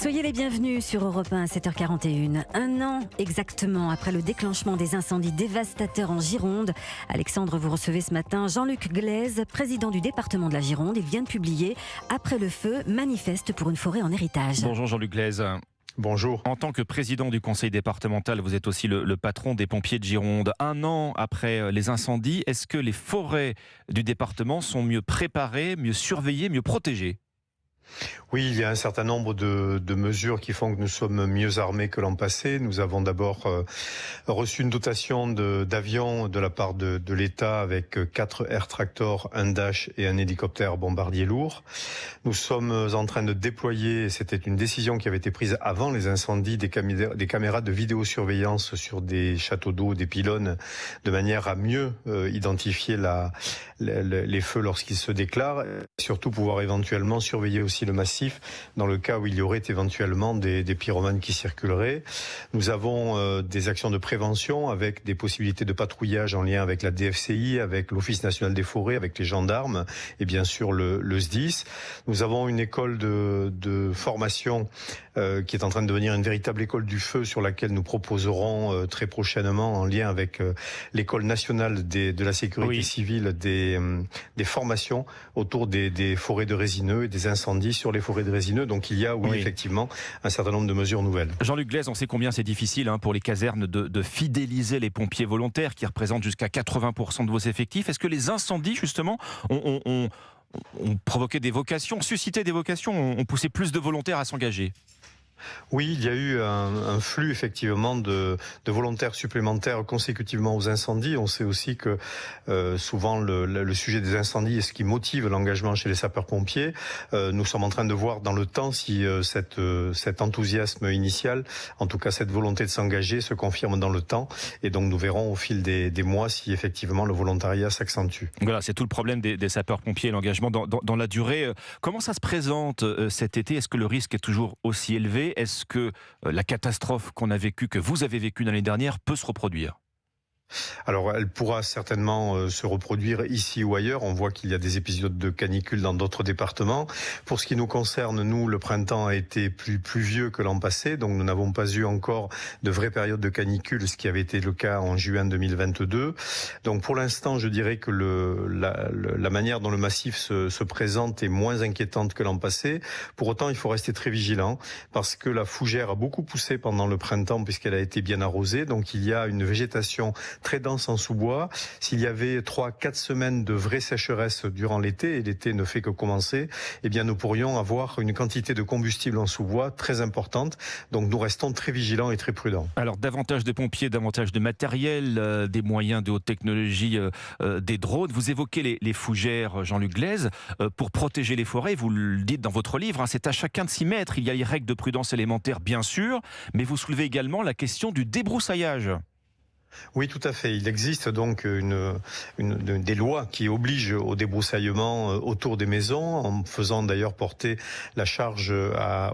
Soyez les bienvenus sur Europe 1 à 7h41. Un an exactement après le déclenchement des incendies dévastateurs en Gironde. Alexandre, vous recevez ce matin Jean-Luc Glaise, président du département de la Gironde. Il vient de publier « Après le feu, manifeste pour une forêt en héritage ». Bonjour Jean-Luc Glaise. Bonjour. En tant que président du conseil départemental, vous êtes aussi le patron des pompiers de Gironde. Un an après les incendies, est-ce que les forêts du département sont mieux préparées, mieux surveillées, mieux protégées ? Oui, il y a un certain nombre de mesures qui font que nous sommes mieux armés que l'an passé. Nous avons d'abord reçu une dotation d'avions de la part de l'État avec 4 Air Tractor, un Dash et un hélicoptère bombardier lourd. Nous sommes en train de déployer, c'était une décision qui avait été prise avant les incendies, des caméras de vidéosurveillance sur des châteaux d'eau, des pylônes, de manière à mieux identifier les feux lorsqu'ils se déclarent, et surtout pouvoir éventuellement surveiller aussi le massif dans le cas où il y aurait éventuellement des pyromanes qui circuleraient. Nous avons des actions de prévention avec des possibilités de patrouillage en lien avec la DFCI, avec l'Office national des forêts, avec les gendarmes et bien sûr le SDIS. Nous avons une école de formation qui est en train de devenir une véritable école du feu sur laquelle nous proposerons très prochainement en lien avec l'école nationale de la sécurité civile des formations autour des forêts de résineux et des incendies sur les forêts de résineux. Donc il y a, effectivement, un certain nombre de mesures nouvelles. Jean-Luc Glaise, on sait combien c'est difficile pour les casernes de fidéliser les pompiers volontaires qui représentent jusqu'à 80% de vos effectifs. Est-ce que les incendies, justement, ont provoqué des vocations, suscité des vocations, ont poussé plus de volontaires à s'engager ? Oui, il y a eu un flux effectivement de volontaires supplémentaires consécutivement aux incendies. On sait aussi que souvent le sujet des incendies est ce qui motive l'engagement chez les sapeurs-pompiers. Nous sommes en train de voir dans le temps si cet enthousiasme initial, en tout cas cette volonté de s'engager, se confirme dans le temps. Et donc nous verrons au fil des mois si effectivement le volontariat s'accentue. Voilà, c'est tout le problème des sapeurs-pompiers, l'engagement dans la durée. Comment ça se présente cet été ? Est-ce que le risque est toujours aussi élevé ? Est-ce que la catastrophe qu'on a vécue, que vous avez vécue l'année dernière, peut se reproduire ? Alors, elle pourra certainement se reproduire ici ou ailleurs. On voit qu'il y a des épisodes de canicule dans d'autres départements. Pour ce qui nous concerne, nous, le printemps a été plus pluvieux que l'an passé, donc nous n'avons pas eu encore de vraies périodes de canicule, ce qui avait été le cas en juin 2022. Donc, pour l'instant, je dirais que la manière dont le massif se présente est moins inquiétante que l'an passé. Pour autant, il faut rester très vigilant parce que la fougère a beaucoup poussé pendant le printemps puisqu'elle a été bien arrosée. Donc, il y a une végétation très dense en sous-bois. S'il y avait 3-4 semaines de vraie sécheresse durant l'été, et l'été ne fait que commencer, eh bien nous pourrions avoir une quantité de combustible en sous-bois très importante. Donc nous restons très vigilants et très prudents. Alors davantage de pompiers, davantage de matériel, des moyens de haute technologie, des drones. Vous évoquez les fougères, Jean-Luc Glaise. Pour protéger les forêts, vous le dites dans votre livre, c'est à chacun de s'y mettre. Il y a les règles de prudence élémentaires, bien sûr, mais vous soulevez également la question du débroussaillage. Oui, tout à fait. Il existe donc des lois qui obligent au débroussaillement autour des maisons, en faisant d'ailleurs porter la charge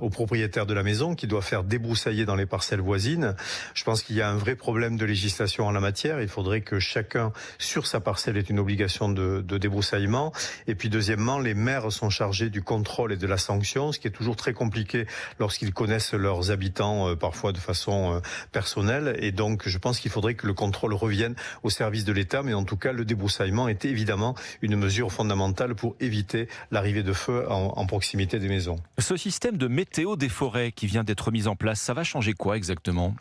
aux propriétaires de la maison qui doit faire débroussailler dans les parcelles voisines. Je pense qu'il y a un vrai problème de législation en la matière. Il faudrait que chacun sur sa parcelle ait une obligation de débroussaillement. Et puis deuxièmement, les maires sont chargés du contrôle et de la sanction, ce qui est toujours très compliqué lorsqu'ils connaissent leurs habitants, parfois de façon personnelle. Et donc je pense qu'il faudrait que le contrôle revienne au service de l'État, mais en tout cas, le débroussaillement est évidemment une mesure fondamentale pour éviter l'arrivée de feu en proximité des maisons. Ce système de météo des forêts qui vient d'être mis en place, ça va changer quoi exactement ?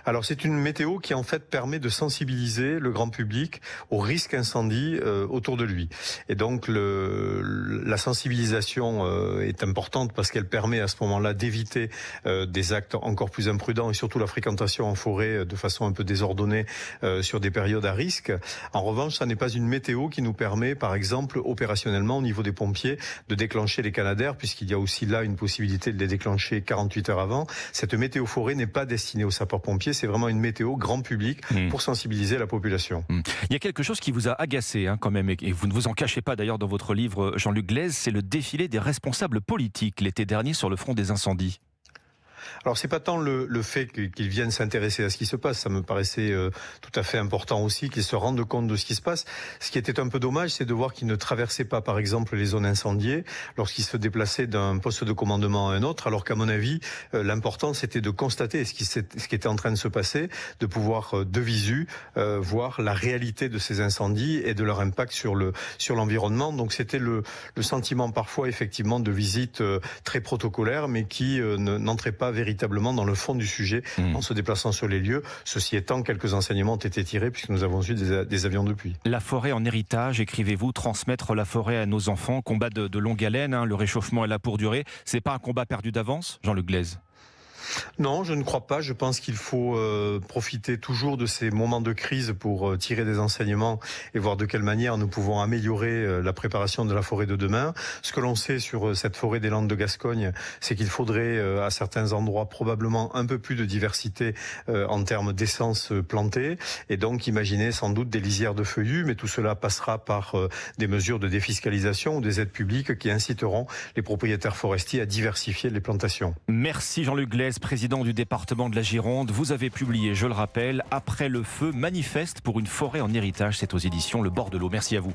Alors c'est une météo qui en fait permet de sensibiliser le grand public au risque incendie autour de lui. Et donc la sensibilisation est importante parce qu'elle permet à ce moment-là d'éviter des actes encore plus imprudents et surtout la fréquentation en forêt de façon un peu désordonnée sur des périodes à risque. En revanche, ça n'est pas une météo qui nous permet, par exemple, opérationnellement au niveau des pompiers, de déclencher les canadaires, puisqu'il y a aussi là une possibilité de les déclencher 48 heures avant. Cette météo forêt n'est pas destinée aux sapeurs-pompiers, c'est vraiment une météo grand public pour sensibiliser la population. Il y a quelque chose qui vous a agacé quand même, et vous ne vous en cachez pas d'ailleurs dans votre livre, Jean-Luc Glaise, c'est le défilé des responsables politiques l'été dernier sur le front des incendies. Alors c'est pas tant le fait qu'ils viennent s'intéresser à ce qui se passe, ça me paraissait tout à fait important aussi qu'ils se rendent compte de ce qui se passe. Ce qui était un peu dommage, c'est de voir qu'ils ne traversaient pas par exemple les zones incendiées lorsqu'ils se déplaçaient d'un poste de commandement à un autre, alors qu'à mon avis l'important c'était de constater ce qui était en train de se passer, de pouvoir de visu voir la réalité de ces incendies et de leur impact sur l'environnement. Donc c'était le sentiment parfois effectivement de visite très protocolaire, mais qui n'entrait pas véritablement dans le fond du sujet en se déplaçant sur les lieux. Ceci étant, quelques enseignements ont été tirés puisque nous avons eu des avions depuis. La forêt en héritage, écrivez-vous, transmettre la forêt à nos enfants, combat de longue haleine, hein, le réchauffement est là pour durer. C'est pas un combat perdu d'avance, Jean-Luc Glaise? Non, je ne crois pas. Je pense qu'il faut profiter toujours de ces moments de crise pour tirer des enseignements et voir de quelle manière nous pouvons améliorer la préparation de la forêt de demain. Ce que l'on sait sur cette forêt des Landes de Gascogne, c'est qu'il faudrait à certains endroits probablement un peu plus de diversité en termes d'essences plantées et donc imaginer sans doute des lisières de feuillus, mais tout cela passera par des mesures de défiscalisation ou des aides publiques qui inciteront les propriétaires forestiers à diversifier les plantations. Merci Jean-Luc Glaise, président du département de la Gironde. Vous avez publié, je le rappelle, Après le feu, manifeste pour une forêt en héritage. C'est aux éditions Le Bord de l'eau. Merci à vous.